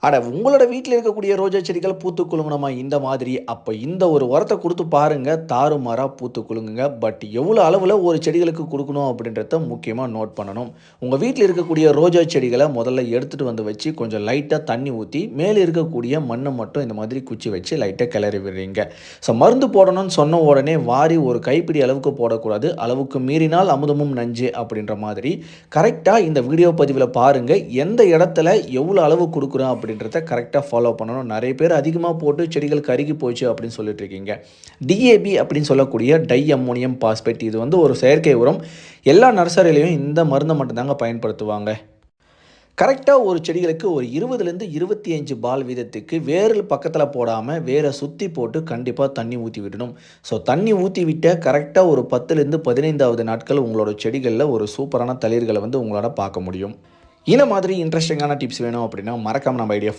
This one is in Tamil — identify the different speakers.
Speaker 1: அட உங்களோட வீட்ல இருக்கக்கூடிய ரோஜா செடிகள் பூத்து குலுங்கணுமா இந்த மாதிரி, அப்ப இந்த ஒரு உரத்த குடுத்து பாருங்க, தாறுமாறா பூத்து குலுங்குங்க. பட் எவ்வளோ அளவுல ஒரு செடிகளுக்கு குடுக்கணும் அப்படின்றத முக்கியமா நோட் பண்ணணும். உங்க வீட்ல இருக்கக்கூடிய ரோஜா செடிகள முதல்ல எடுத்துட்டு வந்து வச்சு, கொஞ்சம் லைட்டா தண்ணி ஊத்தி, மேல இருக்கக்கூடிய மண்ண மட்டும் இந்த மாதிரி குச்சி வச்சு லைட்டா கிளறி விடுறீங்க. மருந்து போடணும்னு சொன்ன உடனே வாரி ஒரு கைப்பிடி அளவுக்கு போடக்கூடாது. அளவுக்கு மீறினால் அமுதமும் நஞ்சு அப்படின்ற மாதிரி, கரெக்ட்டா இந்த வீடியோ பதிவுல பாருங்க. எந்த இடத்துல எவ்வளோ அளவு குடுக்குறோம் அப்படின்றத கரெக்ட்டா ஃபாலோ பண்ணணும். நெறைய பேர் அதிகமா போட்டு செடிகள் கருகி போச்சு அப்படின்னு சொல்லிட்டு இருக்கீங்க. டிஏபி அப்படின்னு சொல்லக்கூடிய டை அம்மோனியம் பாஸ்பேட் இது வந்து ஒரு செயற்கை உரம். எல்லா நர்சரியிலயும் இந்த மருந்த மட்டும் தாங்க பயன்படுத்துவாங்க. கரெக்ட்டா ஒரு செடிகளுக்கு ஒரு 20லேருந்து 25 பால் வீதத்துக்கு வேர்கள் பக்கத்துல போடாம, வேர சுத்தி போட்டு கண்டிப்பா தண்ணி ஊத்தி விடணும். தண்ணி ஊத்தி விட்ட கரெக்ட்டா ஒரு 10லேருந்து 15வது நாட்கள் உங்களோட செடிகள்ல ஒரு சூப்பரான தளிர்கள வந்து உங்களால பார்க்க முடியும். இந்த மாதிரி இன்ட்ரஸ்டிங்கான டிப்ஸ் வேணும் அப்படின்னா, மறக்காம நம்ம ஐடியா